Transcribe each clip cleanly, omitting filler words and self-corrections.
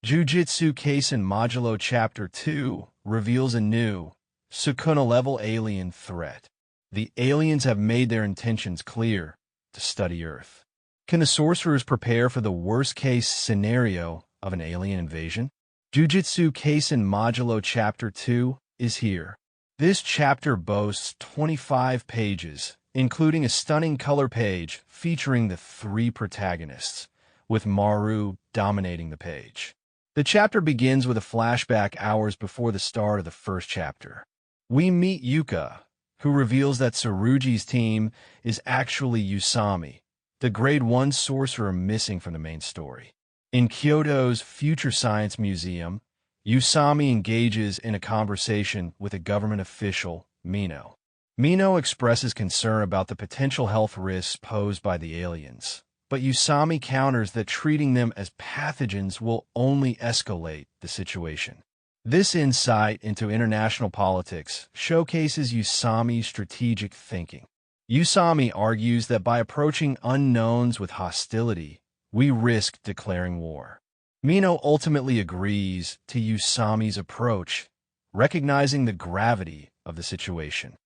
Jujutsu Kaisen Modulo Chapter 2 reveals a new, Sukuna-level alien threat. The aliens have made their intentions clear: to study Earth. Can the sorcerers prepare for the worst-case scenario of an alien invasion? Jujutsu Kaisen Modulo Chapter 2 is here. This chapter boasts 25 pages, including a stunning color page featuring the three protagonists, with Maru dominating the page. The chapter begins with a flashback hours before the start of the first chapter. We meet Yuka, who reveals that Tsurugi's team is actually Usami, the Grade 1 sorcerer missing from the main story. In Kyoto's Future Science Museum, Usami engages in a conversation with a government official, Mino. Mino expresses concern about the potential health risks posed by the aliens, but Usami counters that treating them as pathogens will only escalate the situation. This insight into international politics showcases Usami's strategic thinking. Usami argues that by approaching unknowns with hostility, we risk declaring war. Mino ultimately agrees to Usami's approach, recognizing the gravity of the situation.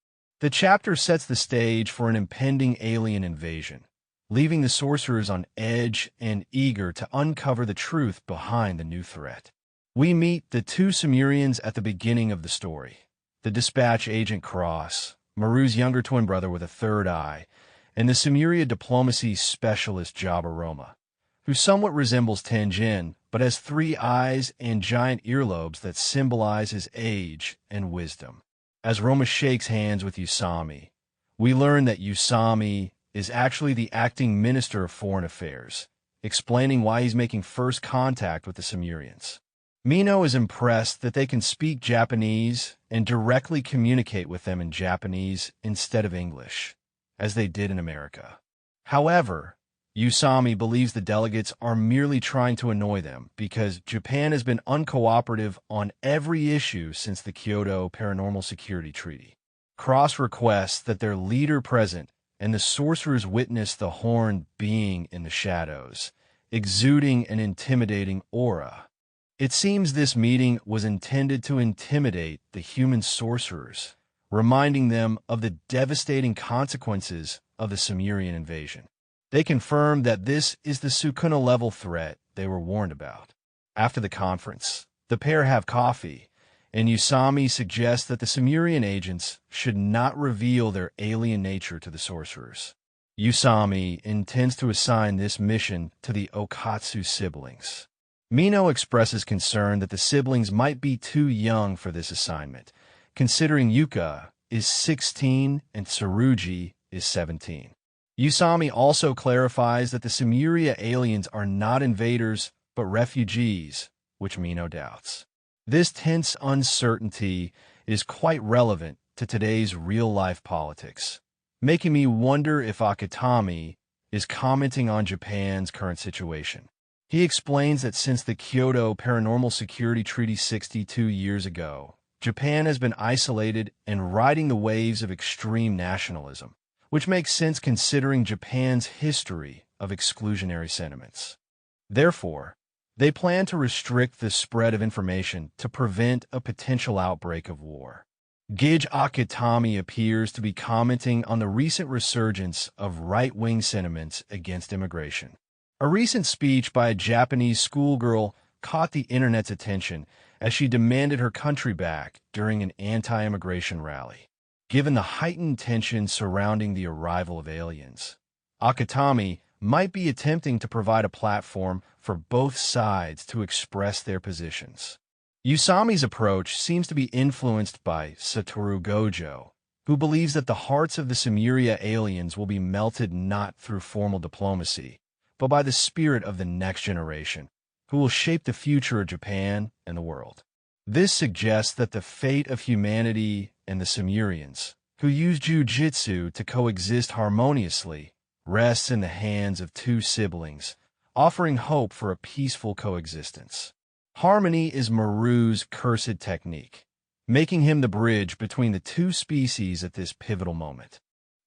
The chapter sets the stage for an impending alien invasion, leaving the sorcerers on edge and eager to uncover the truth behind the new threat. We meet the two Sumerians at the beginning of the story: the dispatch agent Cross, Maru's younger twin brother with a third eye, and the Sumeria diplomacy specialist Jabba Roma, who somewhat resembles Tenjin, but has 3 eyes and giant earlobes that symbolize his age and wisdom. As Roma shakes hands with Usami, we learn that Usami is actually the acting Minister of Foreign Affairs, explaining why he's making first contact with the Sumerians. Mino is impressed that they can speak Japanese and directly communicate with them in Japanese instead of English, as they did in America. However, Usami believes the delegates are merely trying to annoy them because Japan has been uncooperative on every issue since the Kyoto Paranormal Security Treaty. Cross requests that their leader present and the sorcerers witness the horned being in the shadows, exuding an intimidating aura. It seems this meeting was intended to intimidate the human sorcerers, reminding them of the devastating consequences of the Sumerian invasion. They confirm that this is the Sukuna-level threat they were warned about. After the conference, the pair have coffee, and Usami suggests that the Sumerian agents should not reveal their alien nature to the sorcerers. Usami intends to assign this mission to the Okatsu siblings. Mino expresses concern that the siblings might be too young for this assignment, considering Yuka is 16 and Tsurugi is 17. Usami also clarifies that the Sumeria aliens are not invaders but refugees, which Mino doubts. This tense uncertainty is quite relevant to today's real-life politics, making me wonder if Akutami is commenting on Japan's current situation. He explains that since the Kyoto Paranormal Security Treaty 62 years ago, Japan has been isolated and riding the waves of extreme nationalism, which makes sense considering Japan's history of exclusionary sentiments. Therefore, they plan to restrict the spread of information to prevent a potential outbreak of war. Gage Akutami appears to be commenting on the recent resurgence of right-wing sentiments against immigration. A recent speech by a Japanese schoolgirl caught the internet's attention as she demanded her country back during an anti-immigration rally. Given the heightened tension surrounding the arrival of aliens, Akutami might be attempting to provide a platform for both sides to express their positions. Usami's approach seems to be influenced by Satoru Gojo, who believes that the hearts of the Sumeria aliens will be melted not through formal diplomacy, but by the spirit of the next generation, who will shape the future of Japan and the world. This suggests that the fate of humanity and the Sumerians, who use Jujutsu to coexist harmoniously, rests in the hands of two siblings, offering hope for a peaceful coexistence. Harmony is Maru's cursed technique, making him the bridge between the two species at this pivotal moment.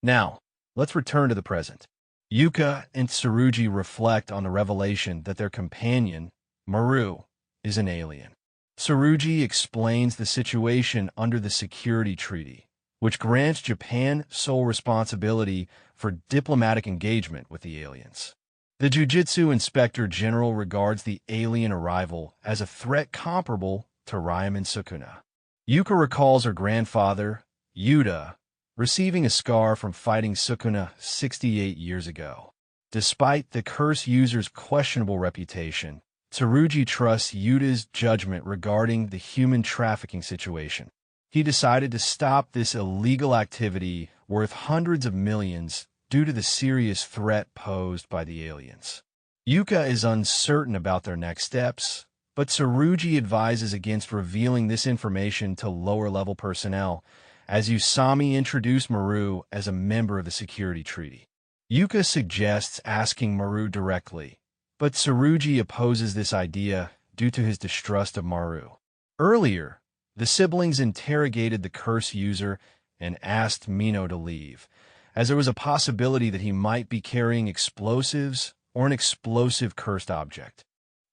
Now, let's return to the present. Yuka and Tsurugi reflect on the revelation that their companion, Maru, is an alien. Tsurugi explains the situation under the Security Treaty, which grants Japan sole responsibility for diplomatic engagement with the aliens. The Jujutsu Inspector General regards the alien arrival as a threat comparable to Ryman Sukuna. Yuka recalls her grandfather, Yuta, receiving a scar from fighting Sukuna 68 years ago. Despite the curse user's questionable reputation, Tsurugi trusts Yuta's judgment regarding the human trafficking situation. He decided to stop this illegal activity worth hundreds of millions due to the serious threat posed by the aliens. Yuka is uncertain about their next steps, but Tsurugi advises against revealing this information to lower-level personnel, as Usami introduced Maru as a member of the Security Treaty. Yuka suggests asking Maru directly, but Tsurugi opposes this idea due to his distrust of Maru. Earlier, the siblings interrogated the curse user and asked Mino to leave, as there was a possibility that he might be carrying explosives or an explosive cursed object.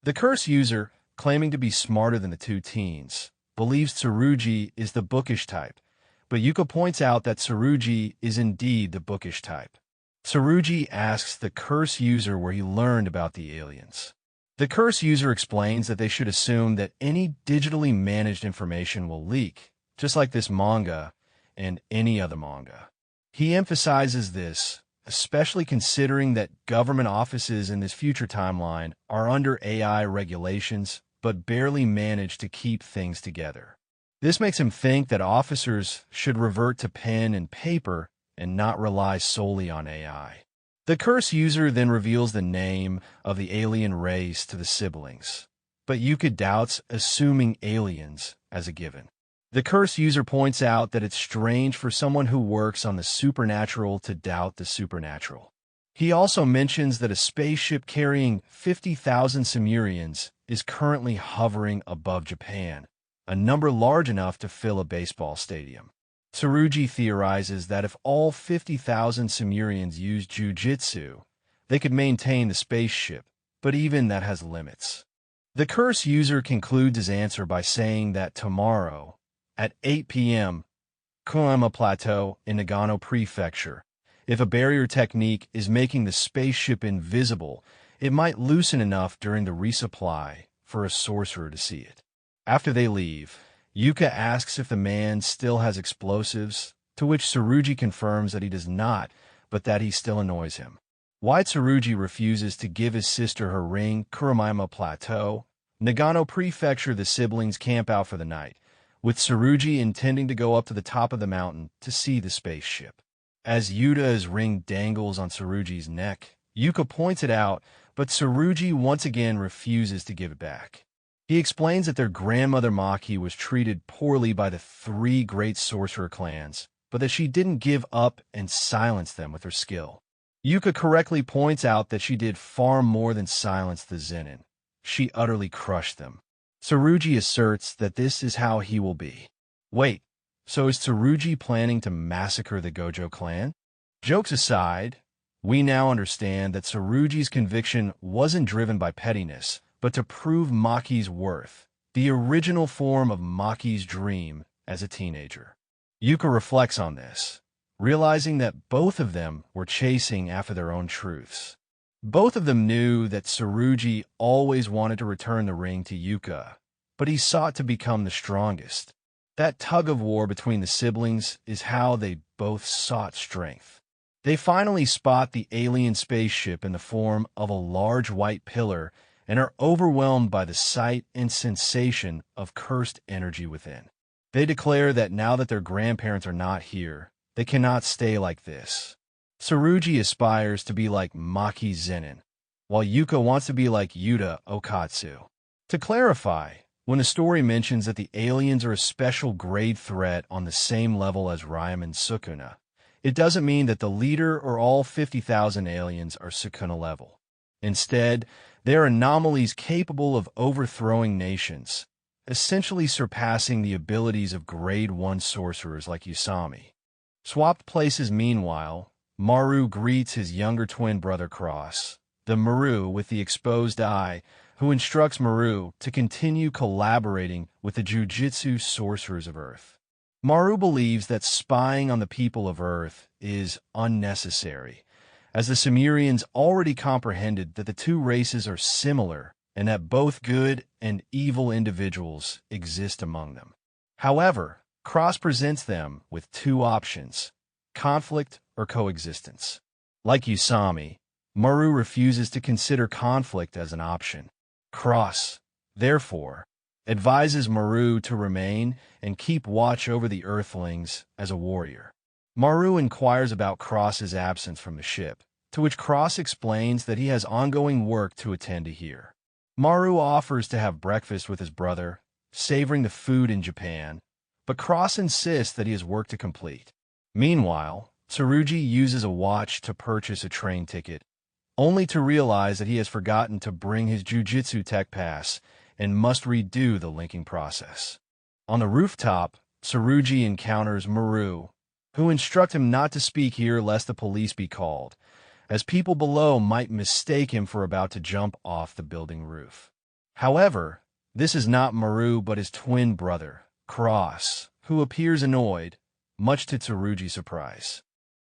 The curse user, claiming to be smarter than the two teens, believes Tsurugi is the bookish type, but Yuka points out that Tsurugi is indeed the bookish type. Tsurugi asks the curse user where he learned about the aliens. The curse user explains that they should assume that any digitally managed information will leak, just like this manga and any other manga. He emphasizes this, especially considering that government offices in this future timeline are under AI regulations but barely manage to keep things together. This makes him think that officers should revert to pen and paper and not rely solely on AI. The curse user then reveals the name of the alien race to the siblings, but Yuka doubts assuming aliens as a given. The curse user points out that it's strange for someone who works on the supernatural to doubt the supernatural. He also mentions that a spaceship carrying 50,000 Sumerians is currently hovering above Japan, a number large enough to fill a baseball stadium. Tsurugi theorizes that if all 50,000 Sumerians used Jujutsu, they could maintain the spaceship, but even that has limits. The curse user concludes his answer by saying that tomorrow, at 8 p.m., Kurama Plateau in Nagano Prefecture, if a barrier technique is making the spaceship invisible, it might loosen enough during the resupply for a sorcerer to see it. After they leave, Yuka asks if the man still has explosives, to which Tsurugi confirms that he does not, but that he still annoys him. Why Tsurugi refuses to give his sister her ring, Kurama Plateau, Nagano Prefecture, the siblings camp out for the night, with Tsurugi intending to go up to the top of the mountain to see the spaceship. As Yuta's ring dangles on Tsurugi's neck, Yuka points it out, but Tsurugi once again refuses to give it back. He explains that their grandmother Maki was treated poorly by the three great sorcerer clans, but that she didn't give up and silence them with her skill. Yuka correctly points out that she did far more than silence the Zenin. She utterly crushed them. Tsurugi asserts that this is how he will be. Wait, so is Tsurugi planning to massacre the Gojo clan? Jokes aside, we now understand that Tsurugi's conviction wasn't driven by pettiness, but to prove Maki's worth, the original form of Maki's dream as a teenager. Yuka reflects on this, realizing that both of them were chasing after their own truths. Both of them knew that Tsurugi always wanted to return the ring to Yuka, but he sought to become the strongest. That tug-of-war between the siblings is how they both sought strength. They finally spot the alien spaceship in the form of a large white pillar and are overwhelmed by the sight and sensation of cursed energy within. They declare that now that their grandparents are not here, they cannot stay like this. Tsurugi aspires to be like Maki Zenin, while Yuka wants to be like Yuta Okatsu. To clarify, when a story mentions that the aliens are a special grade threat on the same level as Ryman Sukuna, it doesn't mean that the leader or all 50,000 aliens are Sukuna level. Instead, they are anomalies capable of overthrowing nations, essentially surpassing the abilities of Grade 1 sorcerers like Usami. Swapped places meanwhile, Maru greets his younger twin brother Cross. The Maru with the exposed eye who instructs Maru to continue collaborating with the Jujutsu sorcerers of Earth. Maru believes that spying on the people of Earth is unnecessary, as the Sumerians already comprehended that the two races are similar and that both good and evil individuals exist among them. However, Cross presents them with two options: conflict or coexistence. Like Usami, Maru refuses to consider conflict as an option. Cross, therefore, advises Maru to remain and keep watch over the Earthlings as a warrior. Maru inquires about Cross's absence from the ship, to which Cross explains that he has ongoing work to attend to here. Maru offers to have breakfast with his brother, savoring the food in Japan, but Cross insists that he has work to complete. Meanwhile, Tsurugi uses a watch to purchase a train ticket, only to realize that he has forgotten to bring his Jujutsu Tech Pass and must redo the linking process. On the rooftop, Tsurugi encounters Maru, who instruct him not to speak here lest the police be called, as people below might mistake him for about to jump off the building roof. However, this is not Maru but his twin brother, Cross, who appears annoyed, much to Tsurugi's surprise.